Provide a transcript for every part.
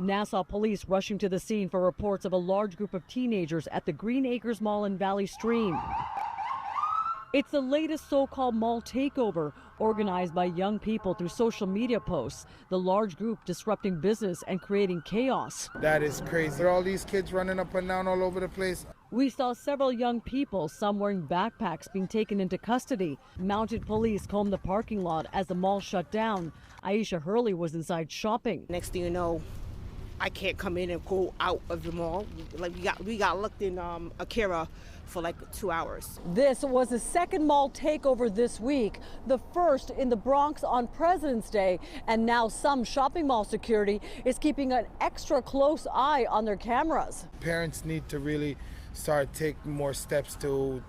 Nassau police rushing to the scene for reports of a large group of teenagers at the Green Acres Mall in Valley Stream. It's the latest so-called mall takeover, organized by young people through social media posts. The large group disrupting business and creating chaos. That is crazy. All these kids running up and down all over the place. We saw several young people, some wearing backpacks, being taken into custody. Mounted police combed the parking lot as the mall shut down. Aisha Hurley was inside shopping. Next thing you know, I can't come in and go out of the mall. Like we got locked in Akira for like 2 hours. This was the second mall takeover this week, the first in the Bronx on President's Day, and now some shopping mall security is keeping an extra close eye on their cameras. Parents need to really start taking more steps to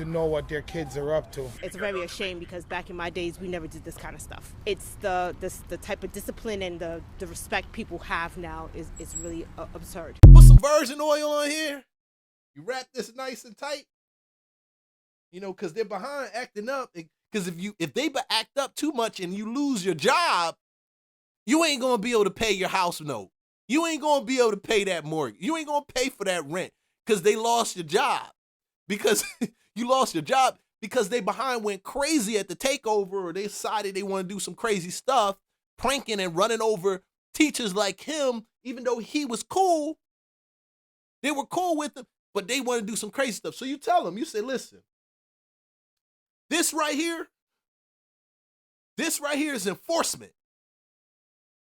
know what their kids are up to. It's very a shame because back in my days we never did this kind of stuff. It's the type of discipline and the respect people have now is really absurd. Put some virgin oil on here. You wrap this nice and tight. You know, because they're behind acting up. Because if they act up too much and you lose your job, you ain't gonna be able to pay your house note. You ain't gonna be able to pay that mortgage. You ain't gonna pay for that rent because they lost your job. Because you lost your job because they behind went crazy at the takeover, or they decided they want to do some crazy stuff, pranking and running over teachers like him, even though he was cool. They were cool with him, but they want to do some crazy stuff. So you tell them, you say, listen, this right here is enforcement.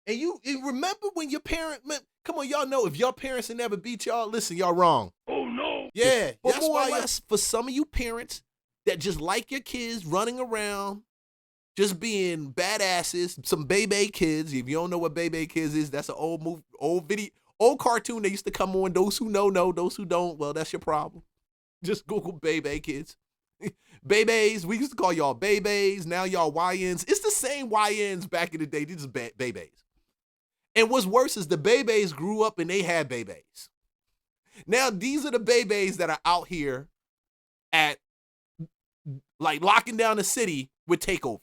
And you remember when your come on, y'all know if your parents ain't never beat y'all, listen, y'all wrong. Oh, no. Yeah, that's why for some of you parents that just like your kids running around, just being badasses, some baby kids. If you don't know what baby kids is, that's an old movie, old cartoon that used to come on. Those who know, those who don't, well, that's your problem. Just Google baby kids. Babies, we used to call y'all babies. Now y'all YNs. It's the same YNs back in the day. These are babies. And what's worse is the babies grew up and they had babies. Now these are the babies that are out here at like locking down the city with Takeover.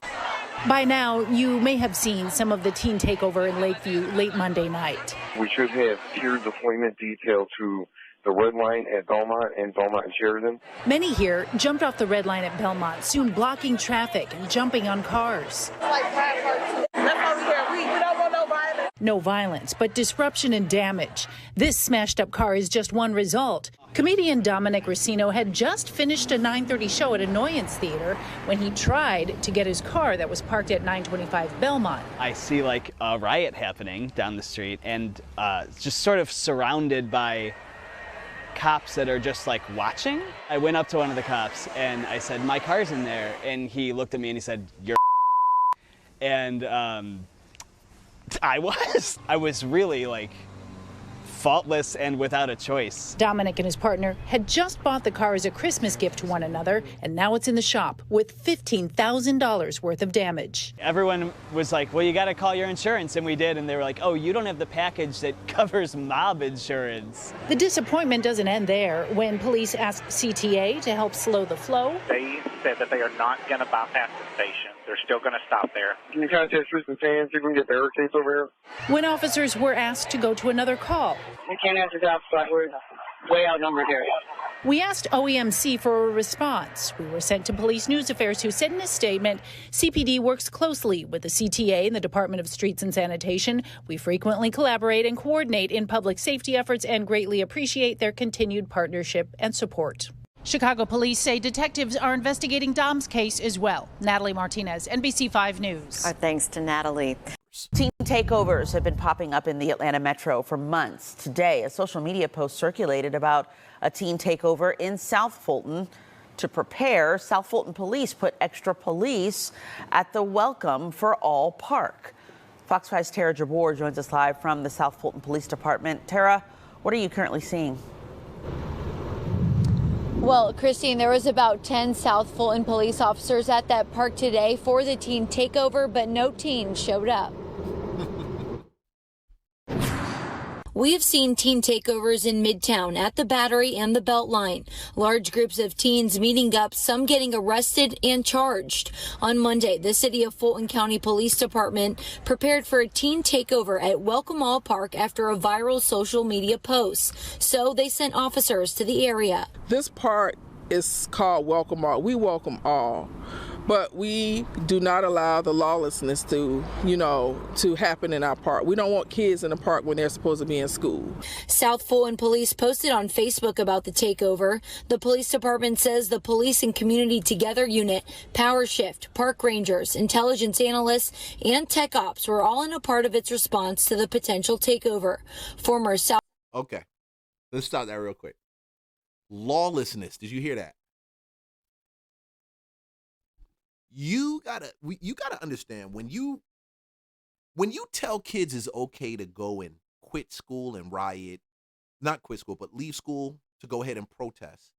By now, you may have seen some of the teen takeover in Lakeview late Monday night. We should have tier deployment detail to the red line at Belmont and Sheridan. Many here jumped off the red line at Belmont, soon blocking traffic and jumping on cars. No violence, but disruption and damage. This smashed up car is just one result. Comedian Dominic Racino had just finished a 9:30 show at Annoyance Theater when he tried to get his car that was parked at 925 Belmont. I see like a riot happening down the street and just sort of surrounded by cops that are just like watching. I went up to one of the cops and I said, my car's in there. And he looked at me and he said, you're and I was really like faultless and without a choice. Dominic and his partner had just bought the car as a Christmas gift to one another, and now it's in the shop with $15,000 worth of damage. Everyone was like, well, you got to call your insurance, and we did, and they were like, oh, you don't have the package that covers mob insurance. The disappointment doesn't end there. When police asked CTA to help slow the flow, they said that they are not going to bypass the station. They're still going to stop there. Can you contact Tristan Sands, see if we can get barricades over here? When officers were asked to go to another call, we can't answer that, but we're way outnumbered here. We asked OEMC for a response. We were sent to Police News Affairs, who said in a statement, CPD works closely with the CTA and the Department of Streets and Sanitation. We frequently collaborate and coordinate in public safety efforts and greatly appreciate their continued partnership and support. Chicago police say detectives are investigating Dom's case as well. Natalie Martinez, NBC5 News. Our thanks to Natalie. Teen takeovers have been popping up in the Atlanta metro for months. Today, a social media post circulated about a teen takeover in South Fulton. To prepare, South Fulton police put extra police at the Welcome for All Park. Fox 5's Tara Jabor joins us live from the South Fulton Police Department. Tara, what are you currently seeing? Well, Christine, there was about 10 South Fulton police officers at that park today for the teen takeover, but no teen showed up. We have seen teen takeovers in Midtown, at the Battery and the Beltline. Large groups of teens meeting up, some getting arrested and charged. On Monday, the City of Fulton County Police Department prepared for a teen takeover at Welcome All Park after a viral social media post. So they sent officers to the area. This park is called Welcome All. We welcome all. But we do not allow the lawlessness to happen in our park. We don't want kids in the park when they're supposed to be in school. South Fulton Police posted on Facebook about the takeover. The police department says the Police and Community Together unit, Power Shift, park rangers, intelligence analysts, and tech ops were all in a part of its response to the potential takeover. Former South... Okay, let's stop that real quick. Lawlessness, did you hear that? You gotta understand when you tell kids it's okay to go and quit school and riot, not quit school, but leave school to go ahead and protest.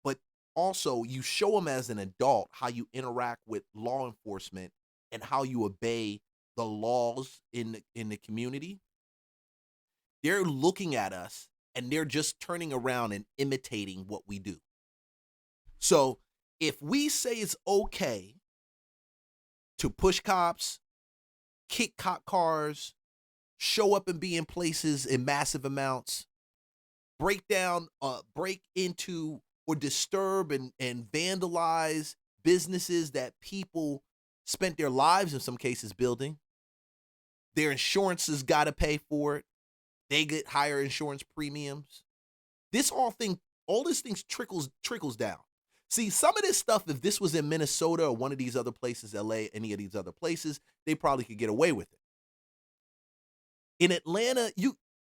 But also you show them as an adult how you interact with law enforcement and how you obey the laws in the community. They're looking at us and they're just turning around and imitating what we do. So if we say it's okay to push cops, kick cop cars, show up and be in places in massive amounts, break into or disturb and vandalize businesses that people spent their lives in some cases building. Their insurances got to pay for it. They get higher insurance premiums. All these things trickles down. See, some of this stuff, if this was in Minnesota or one of these other places, LA, any of these other places, they probably could get away with it. In Atlanta,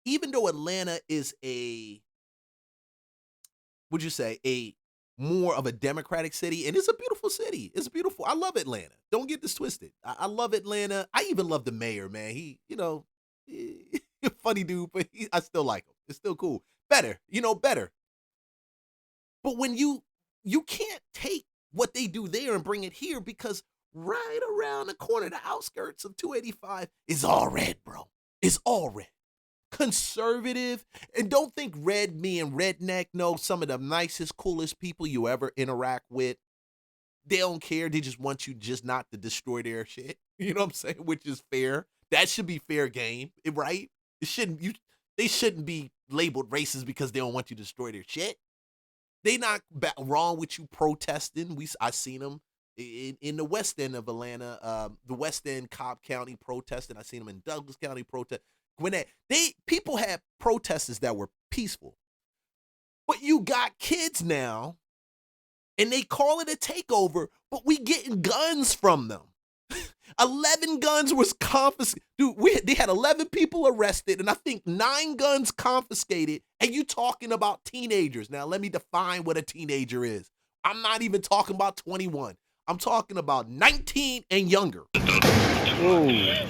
even though Atlanta is a more of a Democratic city, and it's a beautiful city. It's beautiful. I love Atlanta. Don't get this twisted. I love Atlanta. I even love the mayor, man. He a funny dude, but I still like him. It's still cool. Better. But when you can't take what they do there and bring it here, because right around the corner, the outskirts of 285 is all red, bro. It's all red. Conservative. And don't think red mean redneck. No, some of the nicest, coolest people you ever interact with. They don't care. They just want you just not to destroy their shit. You know what I'm saying? Which is fair. That should be fair game, right? They shouldn't be labeled racist because they don't want you to destroy their shit. They not wrong with you protesting. I seen them in the west end of Atlanta, the west end, Cobb County protesting. I seen them in Douglas County protest. When people had protesters that were peaceful, but you got kids now, and they call it a takeover, but we getting guns from them. 11 guns was confiscated. Dude, they had 11 people arrested, and I think 9 guns confiscated, and you talking about teenagers. Now, let me define what a teenager is. I'm not even talking about 21. I'm talking about 19 and younger. Whoa.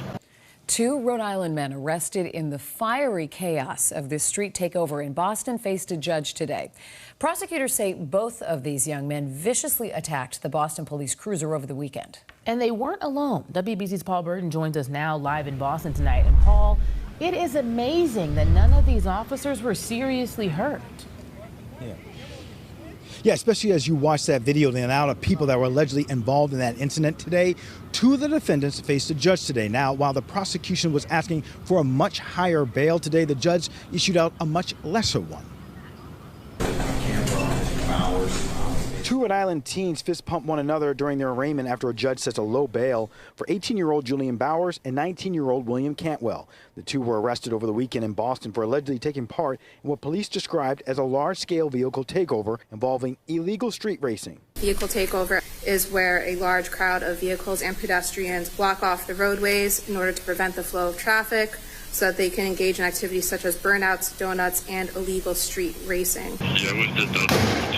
2 Rhode Island men arrested in the fiery chaos of this street takeover in Boston faced a judge today. Prosecutors say both of these young men viciously attacked the Boston police cruiser over the weekend. And they weren't alone. WBC's Paul Burton joins us now live in Boston tonight. And Paul, it is amazing that none of these officers were seriously hurt. Yeah, especially as you watch that video, the amount of people that were allegedly involved in that incident today. 2 of the defendants faced a judge today. Now, while the prosecution was asking for a much higher bail today, the judge issued out a much lesser one. 2 Rhode Island teens fist pumped one another during their arraignment after a judge sets a low bail for 18-year-old Julian Bowers and 19-year-old William Cantwell. The 2 were arrested over the weekend in Boston for allegedly taking part in what police described as a large-scale vehicle takeover involving illegal street racing. Vehicle takeover is where a large crowd of vehicles and pedestrians block off the roadways in order to prevent the flow of traffic, so that they can engage in activities such as burnouts, donuts, and illegal street racing.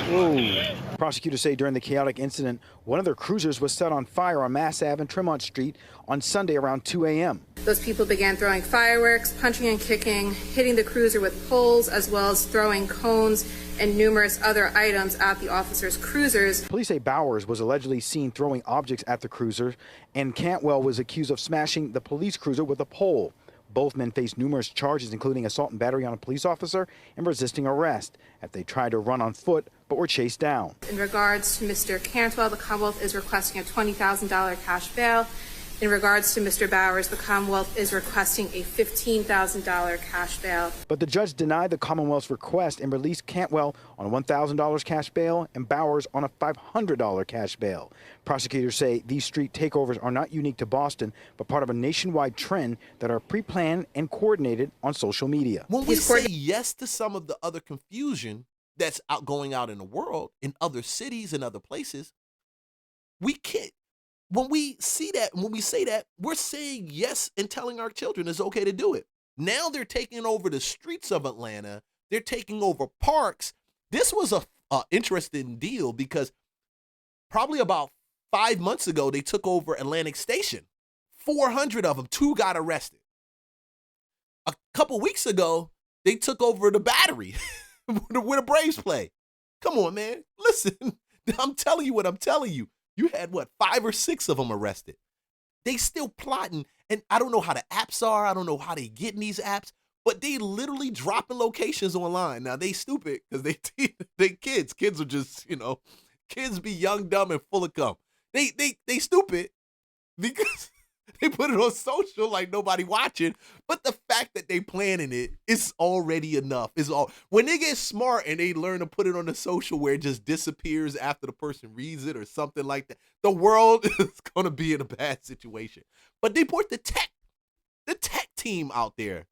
Whoa. Prosecutors say during the chaotic incident, one of their cruisers was set on fire on Mass Ave and Tremont Street on Sunday around 2 a.m. Those people began throwing fireworks, punching and kicking, hitting the cruiser with poles, as well as throwing cones and numerous other items at the officers' cruisers. Police say Bowers was allegedly seen throwing objects at the cruiser, and Cantwell was accused of smashing the police cruiser with a pole. Both men face numerous charges, including assault and battery on a police officer and resisting arrest, after they tried to run on foot but were chased down. In regards to Mr. Cantwell, the Commonwealth is requesting a $20,000 cash bail. In regards to Mr. Bowers, the Commonwealth is requesting a $15,000 cash bail. But the judge denied the Commonwealth's request and released Cantwell on a $1,000 cash bail and Bowers on a $500 cash bail. Prosecutors say these street takeovers are not unique to Boston, but part of a nationwide trend that are pre-planned and coordinated on social media. When we say yes to some of the other confusion that's going out in the world, in other cities and other places, we can't. When we see that, when we say that, we're saying yes and telling our children it's okay to do it. Now they're taking over the streets of Atlanta. They're taking over parks. This was a interesting deal because probably about 5 months ago, they took over Atlantic Station. 400 of them, 2 got arrested. A couple weeks ago, they took over the Battery where the Braves play. Come on, man. Listen, I'm telling you what I'm telling you. You had, 5 or 6 of them arrested. They still plotting, and I don't know how the apps are. I don't know how they get in these apps, but they literally dropping locations online. Now, they stupid because they kids. Kids are just, kids be young, dumb, and full of cum. They stupid because they put it on social like nobody watching, but the fact that they planning it is already enough. When they get smart and they learn to put it on the social where it just disappears after the person reads it or something like that, the world is going to be in a bad situation. But they put the tech team out there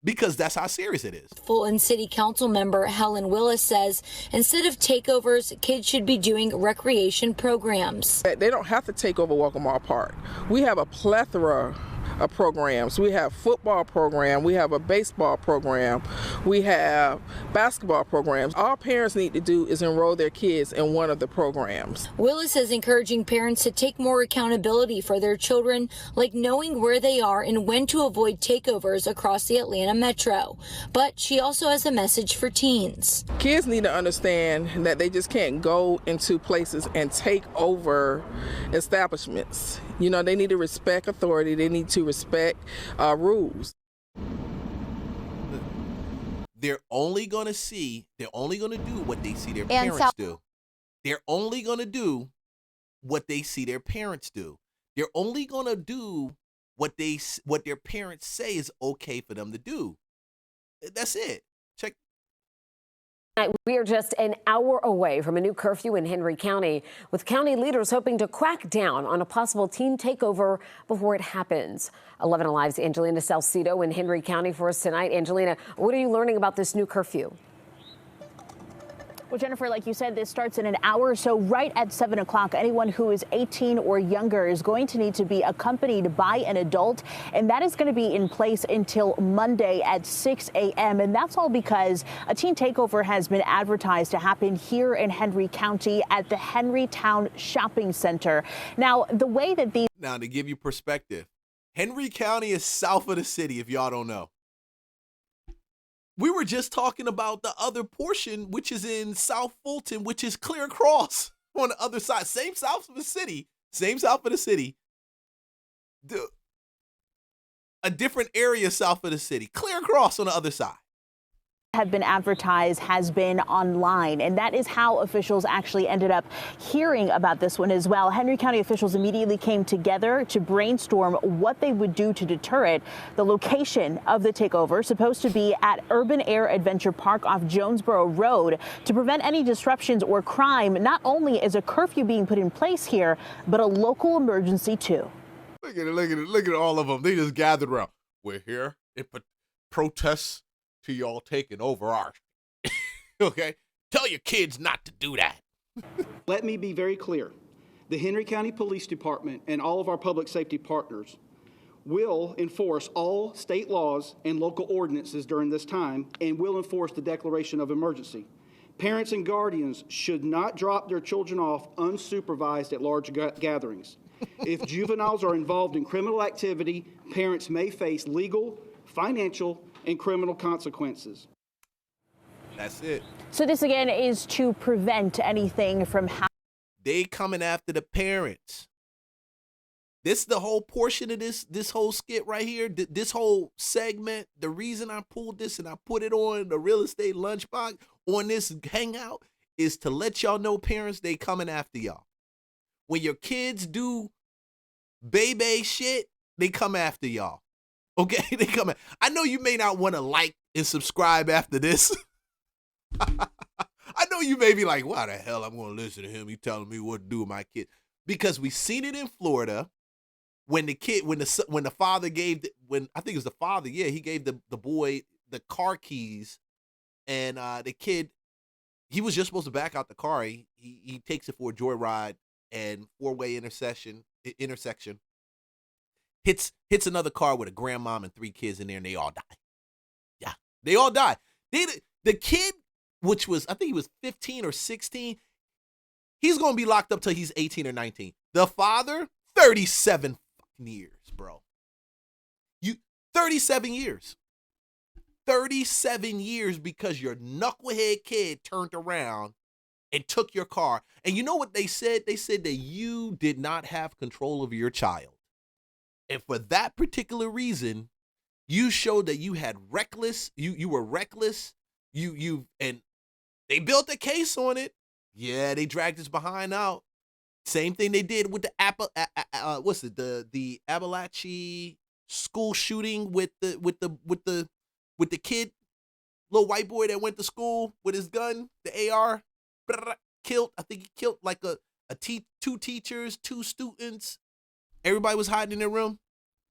because that's how serious it is. Fulton City Council member Helen Willis says instead of takeovers, kids should be doing recreation programs. They don't have to take over Welcome All Park. We have a plethora of programs. We have football program, we have a baseball program, we have basketball programs. All parents need to do is enroll their kids in one of the programs. Willis is encouraging parents to take more accountability for their children, like knowing where they are and when to avoid takeovers across the Atlanta metro. But she also has a message for teens. Kids need to understand that they just can't go into places and take over establishments. They need to respect authority. They need to respect rules. They're only going to do what they see their parents do. They're only going to do what they see their parents do. They're only going to do what their parents say is okay for them to do. That's it. Check. We are just an hour away from a new curfew in Henry County, with county leaders hoping to crack down on a possible teen takeover before it happens. 11 Alive's Angelina Salcido in Henry County for us tonight. Angelina, what are you learning about this new curfew? Well, Jennifer, like you said, this starts in an hour. So right at 7 o'clock, anyone who is 18 or younger is going to need to be accompanied by an adult. And that is going to be in place until Monday at 6 a.m. And that's all because a teen takeover has been advertised to happen here in Henry County at the Henrytown Shopping Center. Now, the way that these. Now, to give you perspective, Henry County is south of the city, if y'all don't know. We were just talking about the other portion, which is in South Fulton, which is clear across on the other side. Same south of the city. A different area south of the city. Clear across on the other side. Have been advertised has been online, and that is how officials actually ended up hearing about this one as well. Henry County officials immediately came together to brainstorm what they would do to deter it. The location of the takeover supposed to be at Urban Air Adventure Park off Jonesboro Road to prevent any disruptions or crime. Not only is a curfew being put in place here, but a local emergency too. Look at all of them. They just gathered around. We're here in protests to y'all taking over our okay? Tell your kids not to do that. Let me be very clear. The Henry County Police Department and all of our public safety partners will enforce all state laws and local ordinances during this time and will enforce the declaration of emergency. Parents and guardians should not drop their children off unsupervised at large gatherings. If juveniles are involved in criminal activity, parents may face legal, financial, and criminal consequences. That's it. So this again is to prevent anything from happening. They coming after the parents. This the whole portion of this whole skit right here, this whole segment. The reason I pulled this and I put it on the real estate lunchbox on this hangout is to let y'all know, parents, they coming after y'all. When your kids do baby shit, they come after y'all. Okay, they come. I know you may not want to like and subscribe after this. I know you may be like, why the hell I'm going to listen to him? He telling me what to do with my kid. Because we seen it in Florida when the father gave, I think it was the father, yeah, he gave the boy the car keys, and the kid, he was just supposed to back out the car. He takes it for a joyride, and four-way intersection, hits another car with a grandmom and 3 kids in there, and they all die. Yeah, they all die. The kid, which was, I think he was 15 or 16, he's going to be locked up till he's 18 or 19. The father, 37 years, bro. 37 years. 37 years because your knucklehead kid turned around and took your car. And you know what they said? They said that you did not have control of your child. And for that particular reason, you showed that you had you were reckless. And they built a case on it. Yeah, they dragged his behind out. Same thing they did with the Appalachia school shooting with the kid, little white boy that went to school with his gun, the AR, killed. I think he killed like 2 teachers, 2 students. Everybody was hiding in their room,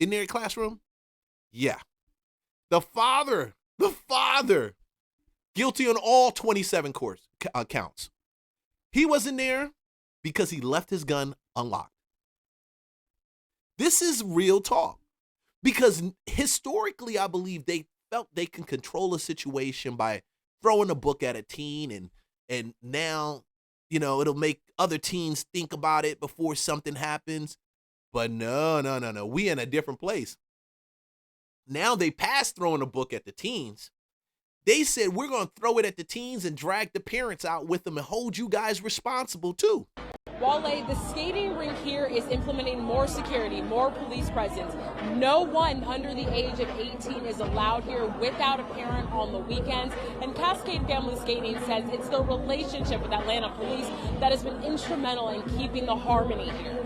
in their classroom. Yeah, the father, guilty on all 27 counts. He wasn't there because he left his gun unlocked. This is real talk. Because historically, I believe they felt they can control a situation by throwing a book at a teen, and now, it'll make other teens think about it before something happens. But no. We in a different place. Now they passed throwing a book at the teens. They said, we're going to throw it at the teens and drag the parents out with them and hold you guys responsible too. Wale, the skating rink here is implementing more security, more police presence. No one under the age of 18 is allowed here without a parent on the weekends. And Cascade Family Skating says it's the relationship with Atlanta police that has been instrumental in keeping the harmony here.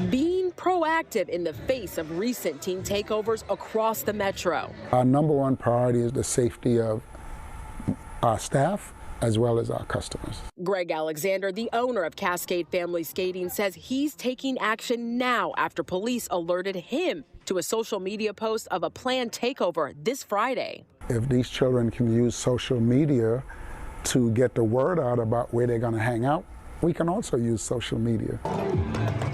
Being proactive in the face of recent teen takeovers across the metro. Our number one priority is the safety of our staff as well as our customers. Greg Alexander, the owner of Cascade Family Skating, says he's taking action now after police alerted him to a social media post of a planned takeover this Friday. If these children can use social media to get the word out about where they're going to hang out, we can also use social media.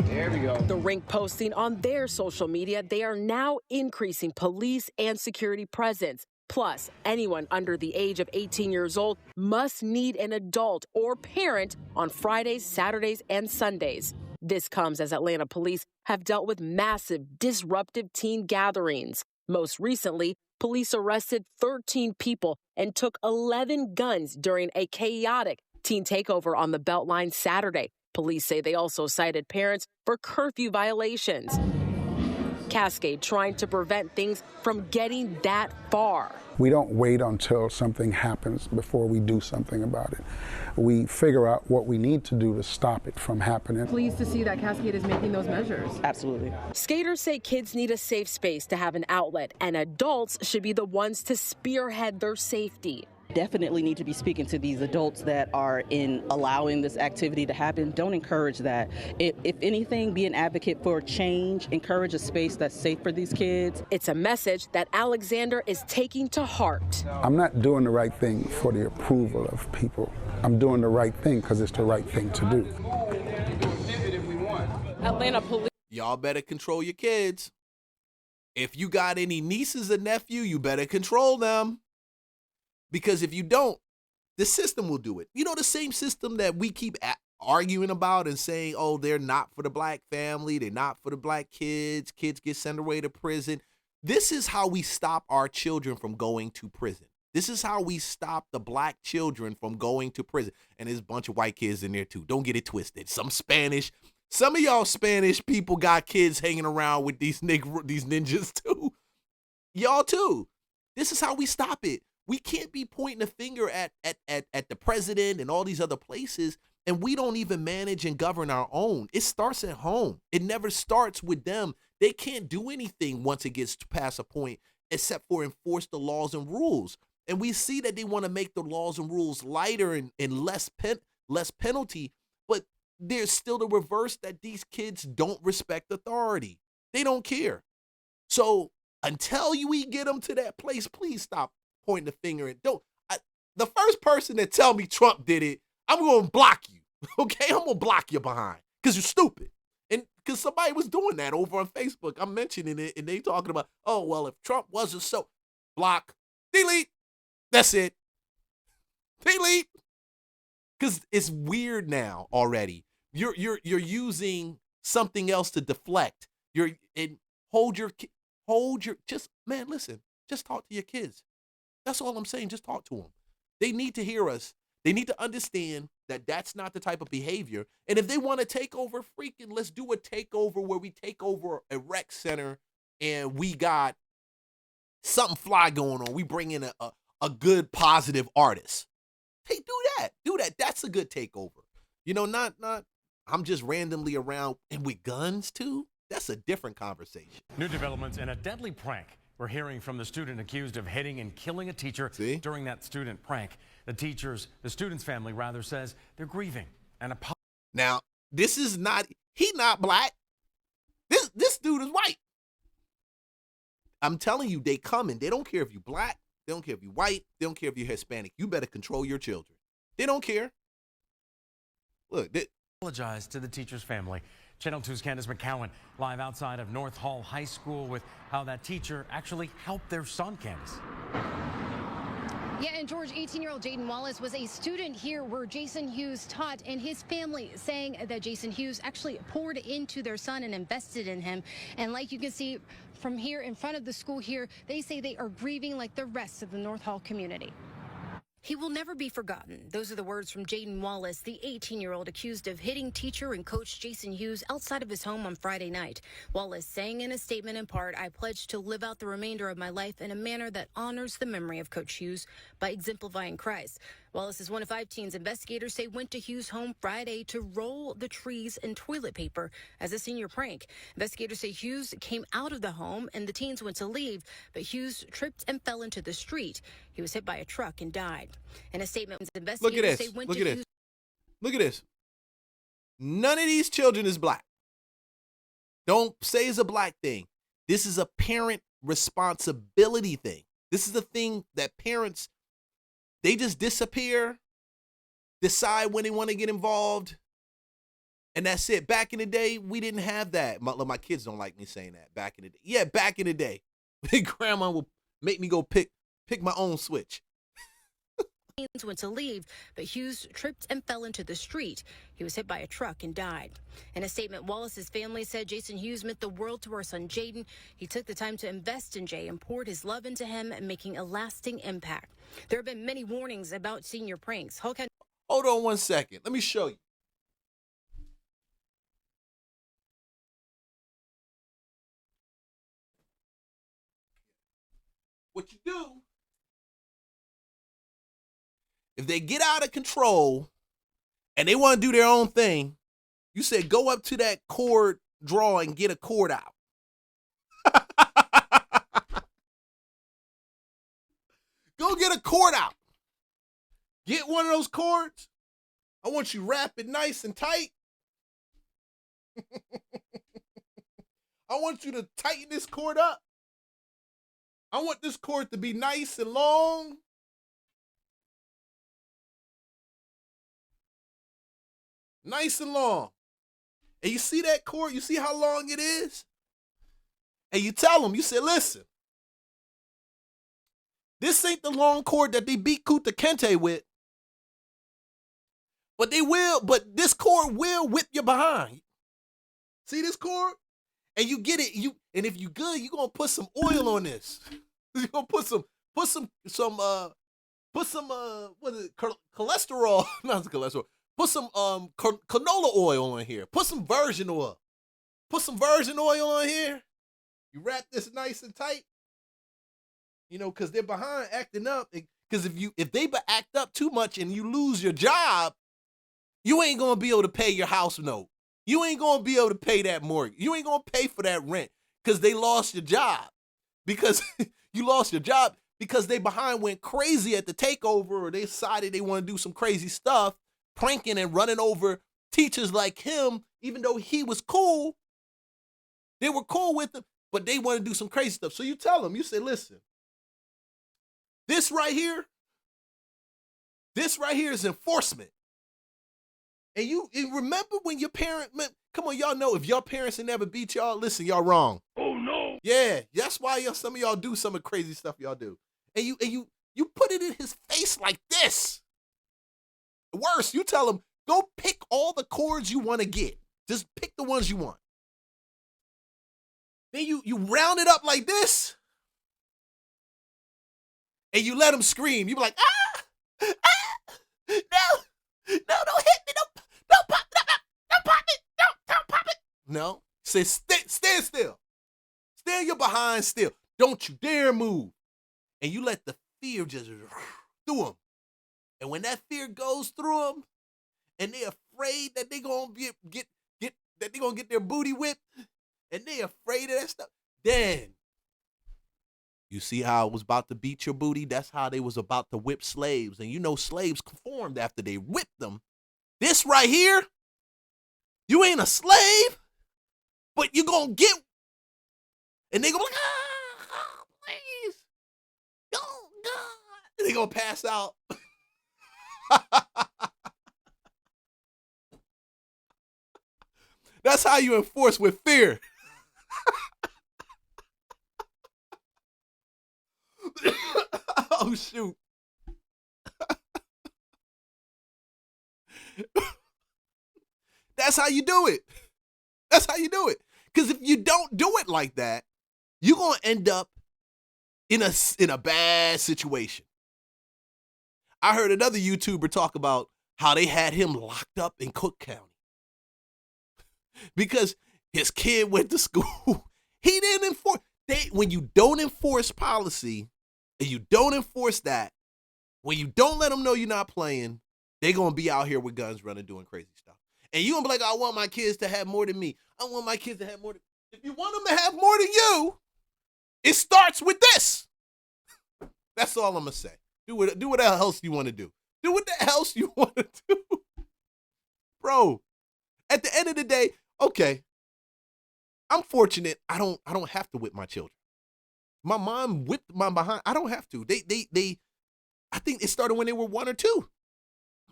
There we go. The rink posting on their social media, they are now increasing police and security presence. Plus, anyone under the age of 18 years old must need an adult or parent on Fridays, Saturdays, and Sundays. This comes as Atlanta police have dealt with massive disruptive teen gatherings. Most recently, police arrested 13 people and took 11 guns during a chaotic teen takeover on the Beltline Saturday. Police say they also cited parents for curfew violations. Cascade trying to prevent things from getting that far. We don't wait until something happens before we do something about it. We figure out what we need to do to stop it from happening. Pleased to see that Cascade is making those measures. Absolutely. Skaters say kids need a safe space to have an outlet, and adults should be the ones to spearhead their safety. Definitely need to be speaking to these adults that are in allowing this activity to happen. Don't encourage that. If anything, be an advocate for change. Encourage a space that's safe for these kids. It's a message that Alexander is taking to heart. I'm not doing the right thing for the approval of people. I'm doing the right thing because it's the right thing to do. Atlanta police. Y'all better control your kids. If you got any nieces or nephew, you better control them. Because if you don't, the system will do it. You know, the same system that we keep arguing about and saying, oh, they're not for the black family, they're not for the black kids, kids get sent away to prison. This is how we stop our children from going to prison. This is how we stop the black children from going to prison. And there's a bunch of white kids in there too. Don't get it twisted. Some Spanish, Some of y'all Spanish people got kids hanging around with these ninjas too. Y'all too. This is how we stop it. We can't be pointing a finger at the president and all these other places, and we don't even manage and govern our own. It starts at home. It never starts with them. They can't do anything once it gets past a point except for enforce the laws and rules. And we see that they want to make the laws and rules lighter and less penalty, but there's still the reverse that these kids don't respect authority. They don't care. So until we get them to that place, please stop pointing the finger and the first person that tell me Trump did it, I'm going to block you. Okay? I'm going to block you behind because you're stupid. And because somebody was doing that over on Facebook. I'm mentioning it and they talking about, oh, well, if Trump wasn't so, block, delete. That's it. Delete. Because it's weird now already. You're using something else to deflect. Listen, just talk to your kids. That's all I'm saying. Just talk to them. They need to hear us. They need to understand that that's not the type of behavior. And if they want to take over, freaking let's do a takeover where we take over a rec center and we got something fly going on. We bring in a good, positive artist. Hey, do that. That's a good takeover. You know, not I'm just randomly around and with guns too. That's a different conversation. New developments in a deadly prank. We're hearing from the student accused of hitting and killing a teacher during that student prank. The student's family rather says they're grieving and apologizing. Now, he not black. This dude is white. I'm telling you, they coming. They don't care if you black. They don't care if you white. They don't care if you're Hispanic. You better control your children. They don't care. Look, apologize to the teacher's family. Channel 2's Candace McCowan live outside of North Hall High School with how that teacher actually helped their son, Candace. Yeah, and George, 18-year-old Jaden Wallace was a student here where Jason Hughes taught, and his family saying that Jason Hughes actually poured into their son and invested in him. And like you can see from here in front of the school here, they say they are grieving like the rest of the North Hall community. He will never be forgotten. Those are the words from Jaden Wallace, the 18-year-old accused of hitting teacher and coach Jason Hughes outside of his home on Friday night. Wallace saying in a statement in part, "I pledge to live out the remainder of my life in a manner that honors the memory of Coach Hughes by exemplifying Christ." Wallace is one of 5 teens investigators say went to Hughes' home Friday to roll the trees in toilet paper as a senior prank. Investigators say Hughes came out of the home and the teens went to leave, but Hughes tripped and fell into the street. He was hit by a truck and died. In a statement, investigators say went to Hughes. Look at this. None of these children is black. Don't say it's a black thing. This is a parent responsibility thing. This is a thing that parents, they just disappear, decide when they want to get involved, and that's it. Back in the day, we didn't have that. My kids don't like me saying that. Back in the day. Yeah, back in the day. Grandma would make me go pick my own switch. Teens went to leave, but Hughes tripped and fell into the street. He was hit by a truck and died. In a statement, Wallace's family said Jason Hughes meant the world to our son Jaden. He took the time to invest in Jay and poured his love into him, making a lasting impact. There have been many warnings about senior pranks. Hold on one second. Let me show you. What you do, if they get out of control and they want to do their own thing, you say go up to that cord drawer and get a cord out. Go get a cord out. Get one of those cords. I want you to wrap it nice and tight. I want you to tighten this cord up. I want this cord to be nice and long. Nice and long. And you see that cord? You see how long it is? And you tell them, you say, listen, this ain't the long cord that they beat Kuta Kente with. But this cord will whip you behind. See this cord? And you get it, and if you good, you're gonna put some oil on this. You're gonna put some what is it, cholesterol, not cholesterol. Put some canola oil on here. Put some virgin oil. Put some virgin oil on here. You wrap this nice and tight. You know, because they're behind acting up. Because if they act up too much and you lose your job, you ain't going to be able to pay your house note. You ain't going to be able to pay that mortgage. You ain't going to pay for that rent because they lost your job. Because you lost your job because they behind went crazy at the takeover, or they decided they want to do some crazy stuff, pranking and running over teachers like him, even though he was cool. They were cool with him, but they want to do some crazy stuff. So you tell them, you say, listen, this right here is enforcement. And you remember when your parent, come on, y'all know if your parents ain't never beat y'all, listen, y'all wrong. Oh no. Yeah, that's why some of y'all do some of the crazy stuff y'all do. And you put it in his face like this. Worse, you tell him, go pick all the cords you want to get. Just pick the ones you want. Then you round it up like this. And you let him scream. You be like, no, don't hit me, don't pop it, don't pop it, don't pop it. No, say stand still. Stand your behind still. Don't you dare move. And you let the fear just through them. And when that fear goes through them, and they're afraid that they're gonna get their booty whipped, and they're afraid of that stuff, then you see how it was about to beat your booty? That's how they was about to whip slaves. And you know slaves conformed after they whipped them. This right here, you ain't a slave, but you gonna get, and they go like, please, oh God. And they gonna pass out. That's how you enforce with fear. Oh, shoot. That's how you do it. That's how you do it. Because if you don't do it like that, you're going to end up in a bad situation. I heard another YouTuber talk about how they had him locked up in Cook County because his kid went to school. He didn't enforce. When you don't enforce policy and you don't enforce that, when you don't let them know you're not playing, they're going to be out here with guns running, doing crazy stuff. And you're going to be like, I want my kids to have more than me. I want my kids to have more than. If you want them to have more than you, it starts with this. That's all I'm going to say. Do what else you want to do. Do what the else you want to do. Bro, at the end of the day, okay, I'm fortunate I don't have to whip my children. My mom whipped my behind. I don't have to. I think it started when they were 1 or 2.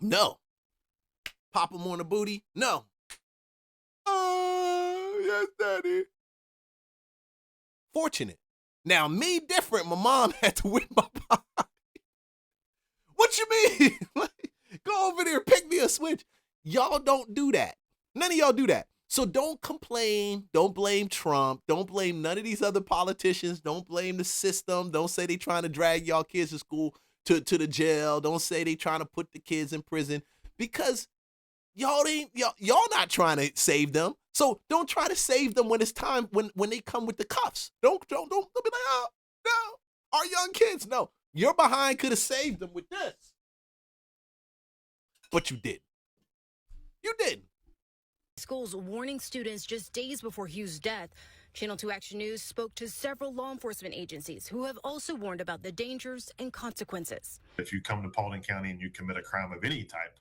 No. Pop them on the booty? No. Oh, yes, Daddy. Fortunate. Now, me different. My mom had to whip my behind. What you mean? Go over there, pick me a switch. Y'all don't do that. None of y'all do that. So don't complain. Don't blame Trump. Don't blame none of these other politicians. Don't blame the system. Don't say they trying to drag y'all kids to school, to the jail. Don't say they trying to put the kids in prison because y'all not trying to save them. So don't try to save them when it's time, when they come with the cuffs. Don't be like, oh, no, our young kids. No, your behind could have saved them with this. But you didn't. You didn't. Schools warning students just days before Hugh's death. Channel 2 Action News spoke to several law enforcement agencies who have also warned about the dangers and consequences. If you come to Paulding County and you commit a crime of any type,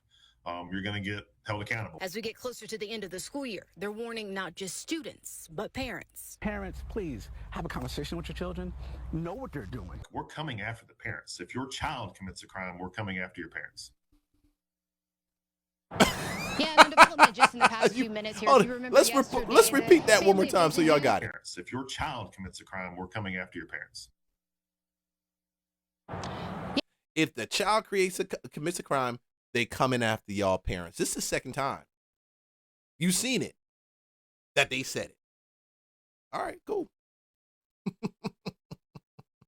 you're going to get held accountable. As we get closer to the end of the school year, they're warning not just students, but parents. Parents, please have a conversation with your children. Know what they're doing. We're coming after the parents. If your child commits a crime, we're coming after your parents. Yeah, no development just in the past few minutes here. If you remember let's repeat that one more time so y'all got it. If your child commits a crime, we're coming after your parents. If the child commits a crime, they coming after y'all parents. This is the second time. You seen it. That they said it. All right, cool.